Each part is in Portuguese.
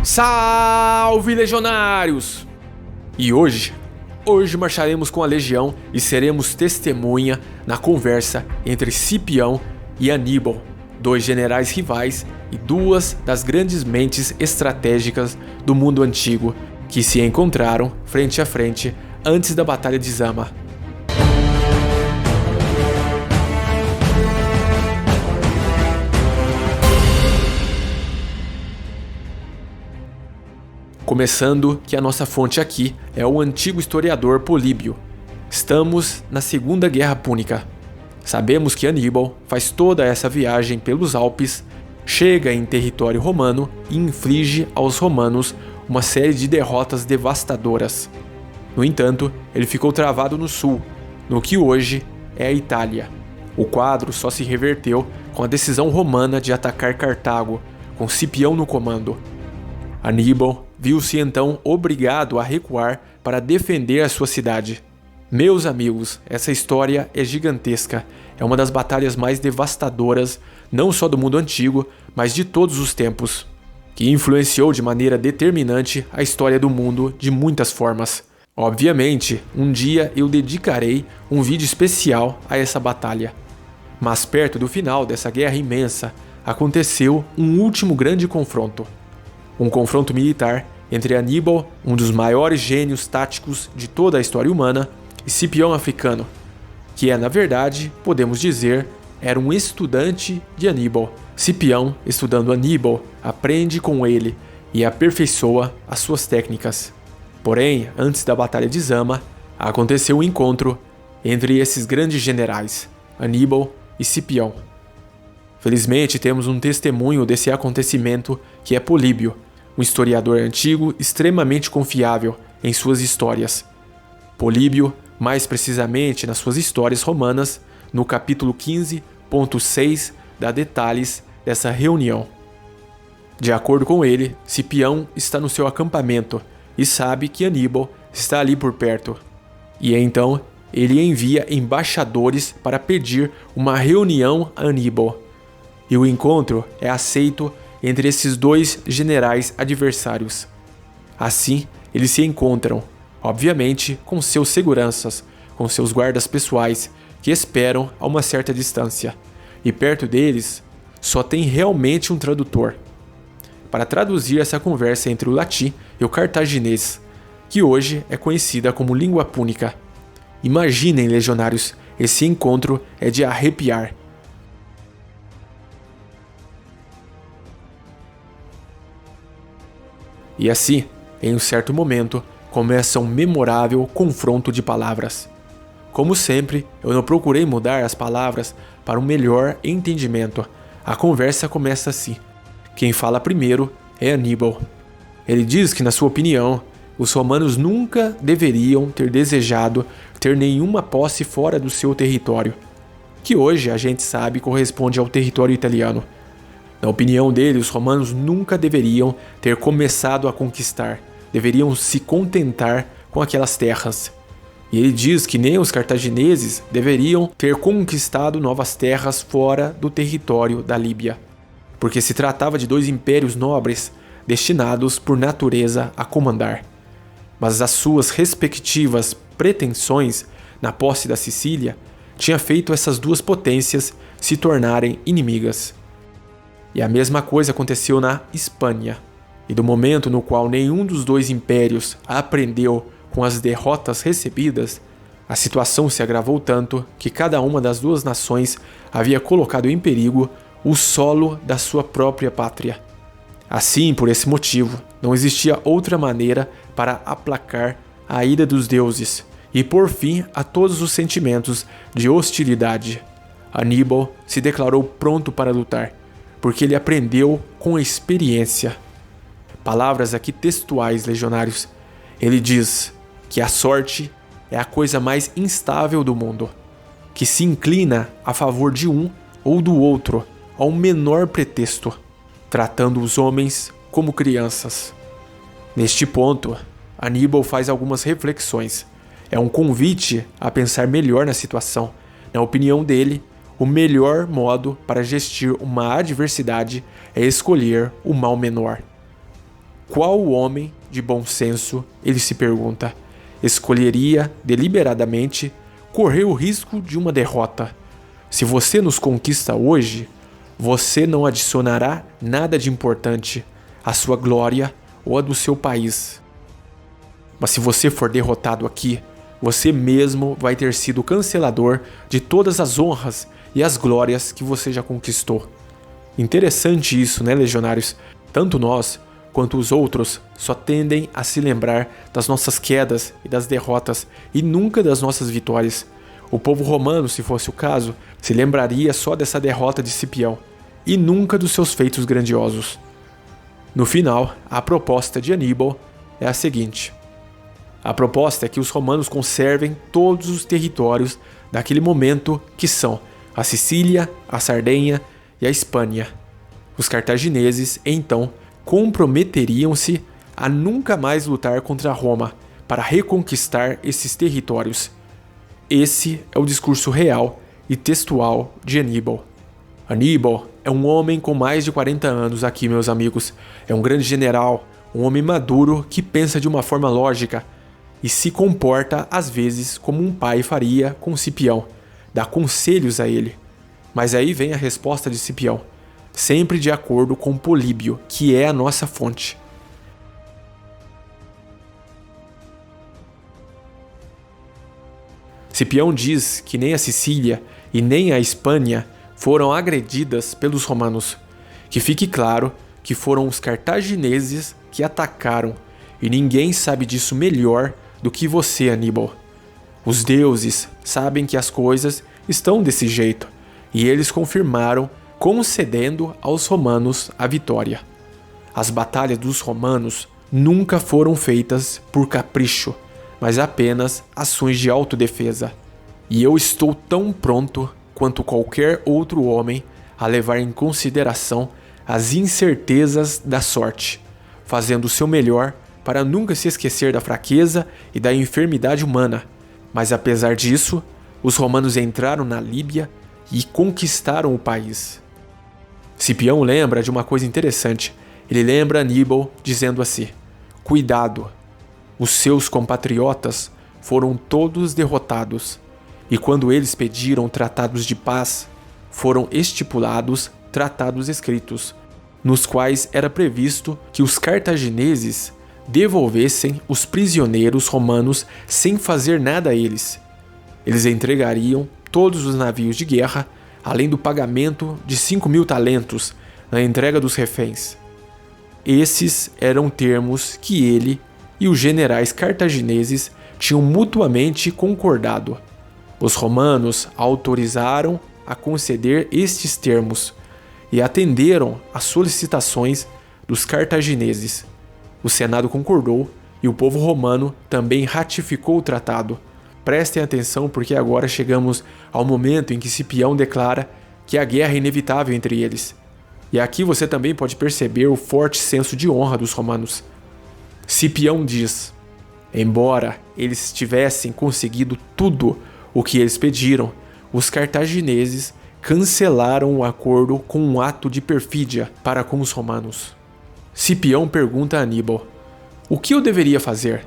Salve, legionários! E hoje marcharemos com a legião e seremos testemunha na conversa entre Cipião e Aníbal, dois generais rivais e duas das grandes mentes estratégicas do mundo antigo que se encontraram frente a frente antes da Batalha de Zama. Começando que a nossa fonte aqui é o antigo historiador Políbio. Estamos na Segunda Guerra Púnica. Sabemos que Aníbal faz toda essa viagem pelos Alpes, chega em território romano e inflige aos romanos uma série de derrotas devastadoras. No entanto, ele ficou travado no sul, no que hoje é a Itália. O quadro só se reverteu com a decisão romana de atacar Cartago, com Cipião no comando. Aníbal viu-se então obrigado a recuar para defender a sua cidade. Meus amigos, essa história é gigantesca. É uma das batalhas mais devastadoras, não só do mundo antigo, mas de todos os tempos, que influenciou de maneira determinante a história do mundo de muitas formas. Obviamente, um dia eu dedicarei um vídeo especial a essa batalha. Mas perto do final dessa guerra imensa, aconteceu um último grande confronto. Um confronto militar entre Aníbal, um dos maiores gênios táticos de toda a história humana, e Cipião africano, que na verdade, podemos dizer, era um estudante de Aníbal. Cipião, estudando Aníbal, aprende com ele e aperfeiçoa as suas técnicas. Porém, antes da Batalha de Zama, aconteceu um encontro entre esses grandes generais, Aníbal e Cipião. Felizmente, temos um testemunho desse acontecimento que é Políbio, um historiador antigo extremamente confiável em suas histórias. Políbio, mais precisamente nas suas histórias romanas, no capítulo 15.6, dá detalhes dessa reunião. De acordo com ele, Cipião está no seu acampamento e sabe que Aníbal está ali por perto. E então, ele envia embaixadores para pedir uma reunião a Aníbal. E o encontro é aceito entre esses dois generais adversários. Assim, eles se encontram, obviamente, com seus seguranças, com seus guardas pessoais, que esperam a uma certa distância. E perto deles, só tem realmente um tradutor para traduzir essa conversa entre o latim e o cartaginês, que hoje é conhecida como língua púnica. Imaginem, legionários, esse encontro é de arrepiar. E assim, em um certo momento, começa um memorável confronto de palavras. Como sempre, eu não procurei mudar as palavras para um melhor entendimento. A conversa começa assim. Quem fala primeiro é Aníbal. Ele diz que, na sua opinião, os romanos nunca deveriam ter desejado ter nenhuma posse fora do seu território, que hoje a gente sabe corresponde ao território italiano. Na opinião dele, os romanos nunca deveriam ter começado a conquistar, deveriam se contentar com aquelas terras. E ele diz que nem os cartagineses deveriam ter conquistado novas terras fora do território da Líbia, porque se tratava de dois impérios nobres destinados por natureza a comandar. Mas as suas respectivas pretensões na posse da Sicília tinha feito essas duas potências se tornarem inimigas. E a mesma coisa aconteceu na Espanha. E do momento no qual nenhum dos dois impérios aprendeu com as derrotas recebidas, a situação se agravou tanto que cada uma das duas nações havia colocado em perigo o solo da sua própria pátria. Assim, por esse motivo, não existia outra maneira para aplacar a ira dos deuses e pôr fim a todos os sentimentos de hostilidade. Aníbal se declarou pronto para lutar, porque ele aprendeu com a experiência. Palavras aqui textuais, legionários. Ele diz que a sorte é a coisa mais instável do mundo, que se inclina a favor de um ou do outro ao menor pretexto, tratando os homens como crianças. Neste ponto, Aníbal faz algumas reflexões. É um convite a pensar melhor na situação. Na opinião dele, o melhor modo para gestir uma adversidade é escolher o mal menor. qual homem de bom senso, ele se pergunta, escolheria deliberadamente correr o risco de uma derrota? Se você nos conquista hoje, você não adicionará nada de importante à sua glória ou à do seu país. Mas se você for derrotado aqui, você mesmo vai ter sido o cancelador de todas as honras e as glórias que você já conquistou. Interessante isso, né, legionários? Tanto nós quanto os outros só tendem a se lembrar das nossas quedas e das derrotas e nunca das nossas vitórias. O povo romano, se fosse o caso, se lembraria só dessa derrota de Cipião e nunca dos seus feitos grandiosos. No final, a proposta de Aníbal é a seguinte. A proposta é que os romanos conservem todos os territórios daquele momento que são a Sicília, a Sardenha e a Espanha. Os cartagineses, então, comprometeriam-se a nunca mais lutar contra Roma para reconquistar esses territórios. Esse é o discurso real e textual de Aníbal. Aníbal é um homem com mais de 40 anos aqui, meus amigos. É um grande general, um homem maduro que pensa de uma forma lógica e se comporta, às vezes, como um pai faria com Cipião. Dá conselhos a ele. Mas aí vem a resposta de Cipião, sempre de acordo com Políbio, que é a nossa fonte. Cipião diz que nem a Sicília e nem a Espanha foram agredidas pelos romanos. Que fique claro que foram os cartagineses que atacaram, e ninguém sabe disso melhor do que você, Aníbal. Os deuses sabem que as coisas estão desse jeito, e eles confirmaram, concedendo aos romanos a vitória. As batalhas dos romanos nunca foram feitas por capricho, mas apenas ações de autodefesa. E eu estou tão pronto quanto qualquer outro homem a levar em consideração as incertezas da sorte, fazendo o seu melhor para nunca se esquecer da fraqueza e da enfermidade humana. Mas apesar disso, os romanos entraram na Líbia e conquistaram o país. Cipião lembra de uma coisa interessante. Ele lembra Aníbal dizendo assim: cuidado, os seus compatriotas foram todos derrotados, e quando eles pediram tratados de paz, foram estipulados tratados escritos, nos quais era previsto que os cartagineses devolvessem os prisioneiros romanos sem fazer nada a eles. Eles entregariam todos os navios de guerra, além do pagamento de 5.000 talentos na entrega dos reféns. Esses eram termos que ele e os generais cartagineses tinham mutuamente concordado. Os romanos autorizaram a conceder estes termos e atenderam às solicitações dos cartagineses. O Senado concordou e o povo romano também ratificou o tratado. Prestem atenção porque agora chegamos ao momento em que Cipião declara que a guerra é inevitável entre eles. E aqui você também pode perceber o forte senso de honra dos romanos. Cipião diz: embora eles tivessem conseguido tudo o que eles pediram, os cartagineses cancelaram o acordo com um ato de perfídia para com os romanos. Cipião pergunta a Aníbal: o que eu deveria fazer?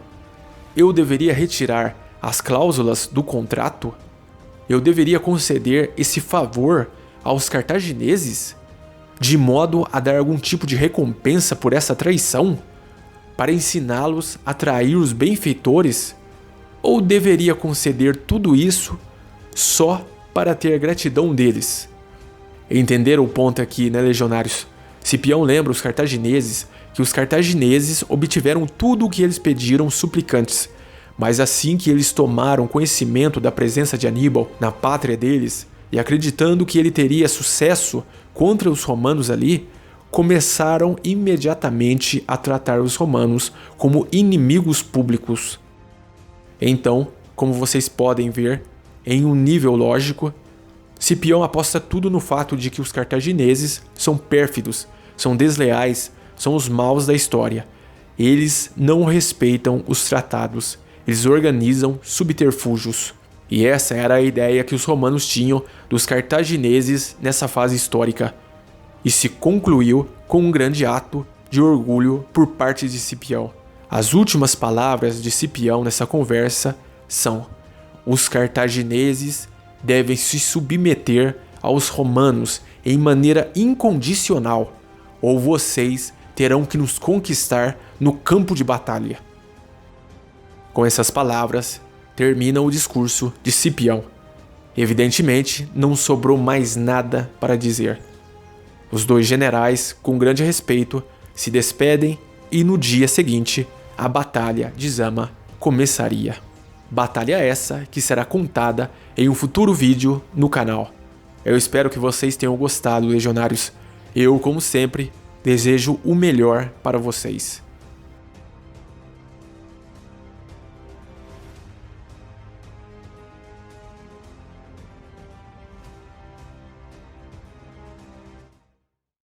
Eu deveria retirar as cláusulas do contrato? Eu deveria conceder esse favor aos cartagineses, de modo a dar algum tipo de recompensa por essa traição, para ensiná-los a trair os benfeitores? Ou deveria conceder tudo isso só para ter gratidão deles? Entenderam o ponto aqui, né, legionários? Cipião lembra os cartagineses que os cartagineses obtiveram tudo o que eles pediram suplicantes, mas assim que eles tomaram conhecimento da presença de Aníbal na pátria deles e acreditando que ele teria sucesso contra os romanos ali, começaram imediatamente a tratar os romanos como inimigos públicos. Então, como vocês podem ver, em um nível lógico, Cipião aposta tudo no fato de que os cartagineses são pérfidos, são desleais, são os maus da história. Eles não respeitam os tratados, eles organizam subterfúgios. E essa era a ideia que os romanos tinham dos cartagineses nessa fase histórica. E se concluiu com um grande ato de orgulho por parte de Cipião. As últimas palavras de Cipião nessa conversa são: os cartagineses devem se submeter aos romanos em maneira incondicional, ou vocês terão que nos conquistar no campo de batalha. Com essas palavras, termina o discurso de Cipião. Evidentemente, não sobrou mais nada para dizer. Os dois generais, com grande respeito, se despedem e no dia seguinte, a Batalha de Zama começaria. Batalha essa que será contada em um futuro vídeo no canal. Eu espero que vocês tenham gostado, legionários. Eu, como sempre, desejo o melhor para vocês.